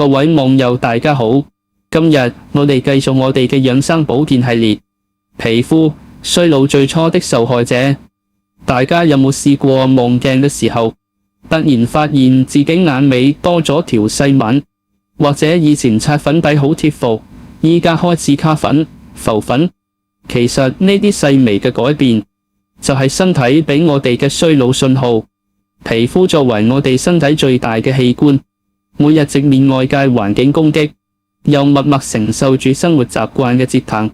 各位網友大家好，今日我哋繼續我哋嘅養生保健系列，皮膚衰老最初的受害者。大家有冇試過望鏡嘅時候，突然發現自己眼尾多咗條細紋，或者以前擦粉底好貼服，依家開始卡粉、浮粉？其實呢啲細微嘅改變，就係身體俾我哋嘅衰老信號。皮膚作為我哋身體最大嘅器官，每日直面外界環境攻擊，又默默承受住生活習慣嘅折騰，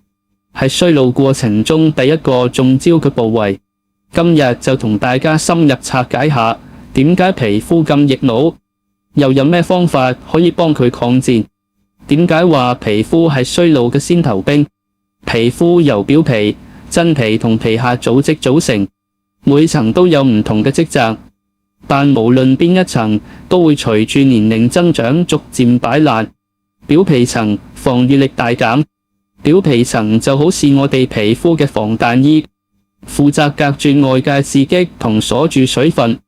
係衰老過程中第一個中招嘅部位。今日就同大家深入拆解下，點解皮膚咁易老，又有咩方法可以幫佢抗戰？點解話皮膚係衰老嘅先頭兵？皮膚由表皮、真皮同皮下組織組成，每層都有唔同嘅職責，但無論邊一層都會隨住年齡增長逐漸擺爛。表皮層防禦力大減，表皮層就好似我哋皮膚嘅防彈衣，負責隔住外界刺激同鎖住水分。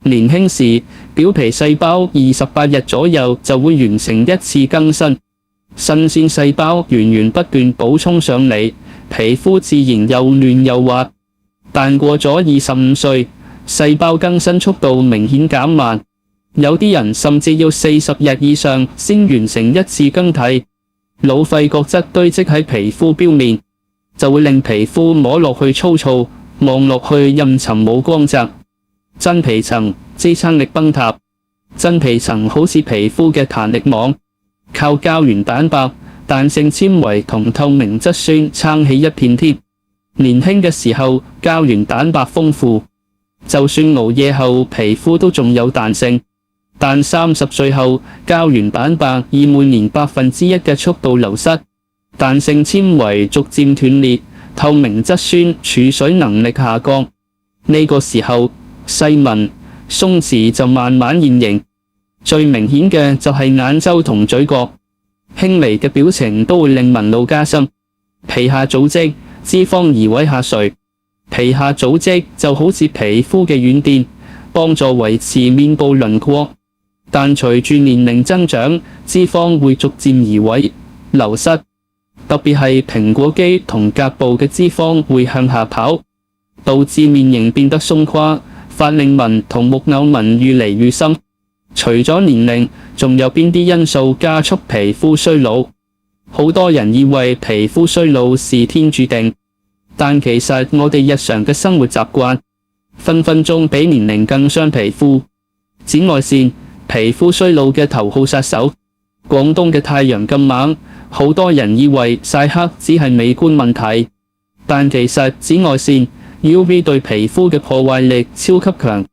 年輕時，表皮細胞28日左右就會完成一次更新，新鮮細胞源源不斷補充上嚟，皮膚自然又嫩又滑。但過咗25歲，細胞更新速度明顯減慢，有啲人甚至要40日以上先完成一次更替。老廢角質堆積喺皮膚表面，就會令皮膚摸落去粗糙，望落去陰沉冇光澤。真皮層支撐力崩塌，真皮層好似皮膚嘅彈力網，靠膠原蛋白、彈性纖維同透明質酸撐起一片天。年輕嘅時候膠原蛋白豐富，就算熬夜後皮膚都仲有彈性，但30歲後膠原蛋白以每年1%嘅速度流失，彈性纖維逐漸斷裂，透明質酸儲水能力下降。呢個時候細紋、鬆弛就慢慢現形，最明顯嘅就係眼周同嘴角，輕微嘅表情都會令紋路加深。皮下組織脂肪移位下垂，皮下組織就好似皮膚嘅軟墊，幫助維持面部輪廓。但隨住年齡增長，脂肪會逐漸移位流失，特別係蘋果肌同頰部嘅脂肪會向下跑，導致面型變得鬆垮，法令紋同木偶紋越嚟越深。除咗年齡，仲有邊啲因素加速皮膚衰老？好多人以為皮膚衰老是天注定，但其實我哋日常嘅生活習慣，分分鐘比年齡更傷皮膚。紫外線，皮膚衰老嘅頭號殺手。廣東嘅太陽咁猛，好多人以為曬黑只係美觀問題，但其實紫外線 UV 對皮膚嘅破壞力超級強。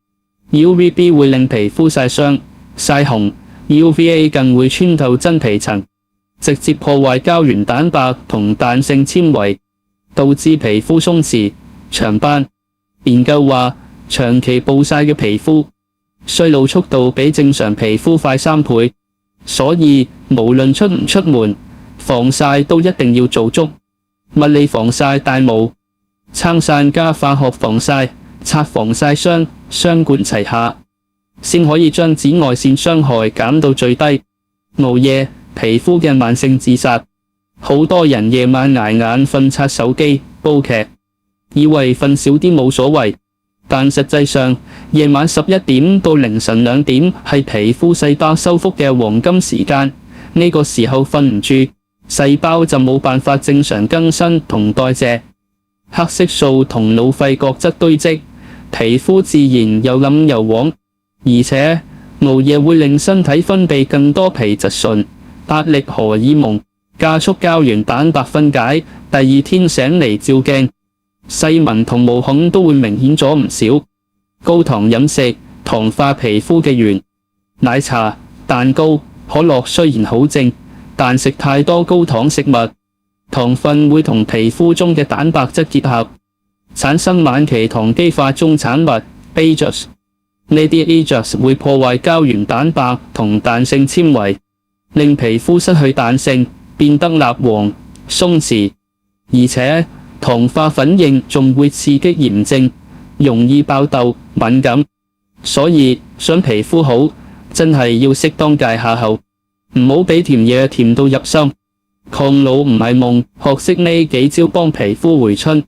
UVB 會令皮膚曬傷、曬紅， UVA 更會穿透真皮層，直接破壞膠原蛋白同彈性纖維，導致皮膚鬆弛、長斑。研究話，長期暴曬嘅皮膚衰老速度比正常皮膚快3倍，所以無論出唔出門，防曬都一定要做足。物理防曬戴帽、撐傘加化學防曬、擦防曬霜，雙管齊下，先可以將紫外線傷害減到最低。熬夜，皮膚嘅慢性自殺。好多人夜晚捱眼瞓刷手機、煲劇，以為瞓少啲冇所謂，但實際上夜晚11點到凌晨2點係皮膚細胞修復嘅黃金時間。呢個時候瞓唔住，細胞就冇辦法正常更新同代謝，黑色素同老廢角質堆積，皮膚自然又冧又黃。而且熬夜會令身體分泌更多皮質醇、壓力荷爾蒙，加速膠原蛋白分解。第二天醒嚟照鏡，細紋同毛孔都會明顯咗唔少。高糖飲食糖化皮膚嘅源，奶茶、蛋糕、可樂雖然好正，但食太多高糖食物，糖分會同皮膚中嘅蛋白質結合，產生晚期糖基化終產物 AGEs。呢啲 AGEs 會破壞膠原蛋白同彈性纖維，令皮膚失去彈性，變得蠟黃、鬆弛。而且糖化反應仲會刺激炎症，容易爆痘、敏感。所以想皮膚好，真係要適當戒下口。唔好俾甜嘢甜到入心。抗老唔係夢，學識呢幾招幫皮膚回春。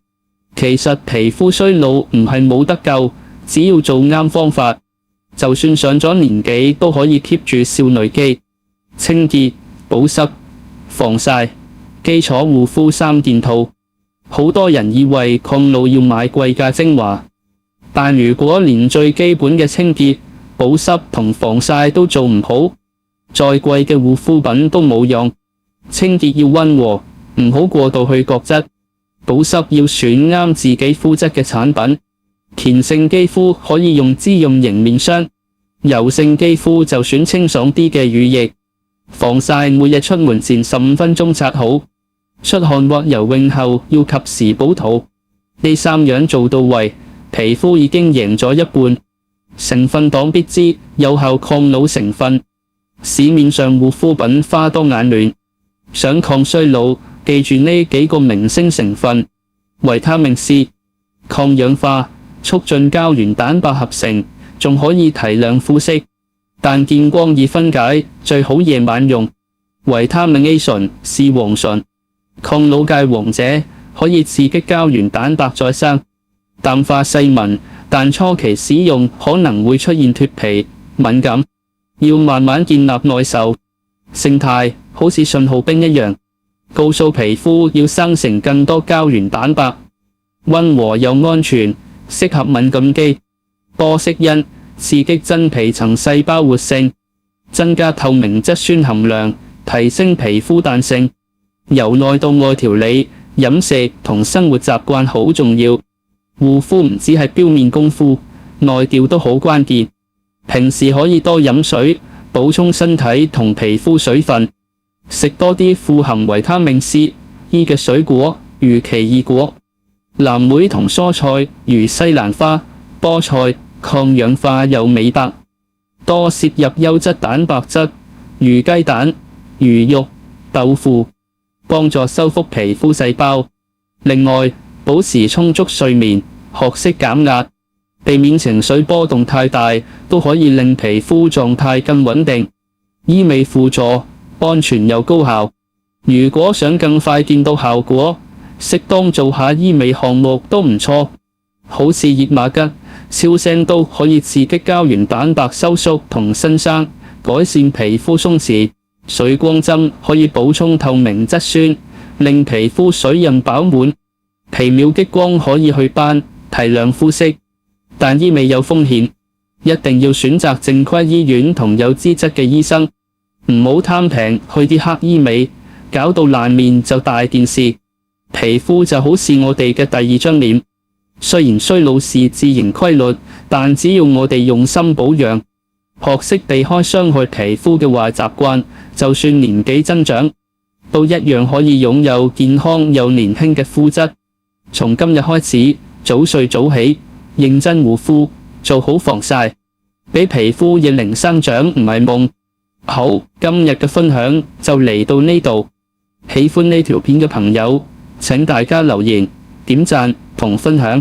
其實皮膚衰老唔係冇得救，只要做啱方法，就算上咗年紀都可以 keep 住少女肌。清潔、保濕、防曬，基礎護膚3件套。好多人以為抗老要買貴價精華，但如果連最基本嘅清潔、保濕同防曬都做唔好，再貴嘅護膚品都冇用。清潔要溫和，唔好過度去角質；保濕要選啱自己膚質嘅產品。鉗性肌膚可以用滋潤型面霜，油性肌膚就選清爽啲嘅乳液。防曬每日出門前15分鐘擦好，出汗或游泳後要及時補塗。呢3樣做到位，皮膚已經贏咗一半。成分黨必知有效抗老成分，市面上護膚品花多眼亂。想抗衰老，記住呢幾個明星成分：維他命 C， 抗氧化，促進膠原蛋白合成，仲可以提亮膚色，但見光易分解，最好夜晚用。維他命 A 醇是黃醇，抗老界王者，可以刺激膠原蛋白再生，淡化細紋，但初期使用可能會出現脫皮、敏感，要慢慢建立耐受。勝肽好似信號兵一樣，告訴皮膚要生成更多膠原蛋白，溫和又安全，適合敏感肌。多色因刺激真皮層細胞活性，增加透明質酸含量，提升皮膚彈性。由內到外調理，飲食同生活習慣好重要。護膚唔只係表面功夫，內調都好關鍵。平時可以多飲水，補充身體同皮膚水分，食多啲富含維他命 C、E 嘅水果，如奇異果、藍莓同蔬菜，如西蘭花、菠菜，抗氧化有美白。多攝入優質蛋白質，如雞蛋、魚肉、豆腐，幫助修復皮膚細胞。另外，保持充足睡眠，學識減壓，避免情緒波動太大，都可以令皮膚狀態更穩定。醫美輔助，安全又高效。如果想更快見到效果，適當做下醫美項目都唔錯，好似熱瑪吉、超聲刀可以刺激膠原蛋白收縮同新生，改善皮膚鬆弛。水光針可以補充透明質酸，令皮膚水潤飽滿。皮秒激光可以去斑、提亮膚色，但醫美有風險，一定要選擇正規醫院同有資質嘅醫生，唔好貪平去啲黑醫美，搞到爛面就大件事。皮膚就好似我哋嘅第二張臉，雖然衰老是自然規律，但只要我哋用心保養，學識避開傷害皮膚嘅壞習慣，就算年紀增長，都一樣可以擁有健康又年輕嘅膚質。從今日開始，早睡早起，認真護膚，做好防曬，俾皮膚逆齡生長唔係夢。好，今日嘅分享就嚟到呢度。喜歡呢條片嘅朋友，請大家留言、點讚同分享。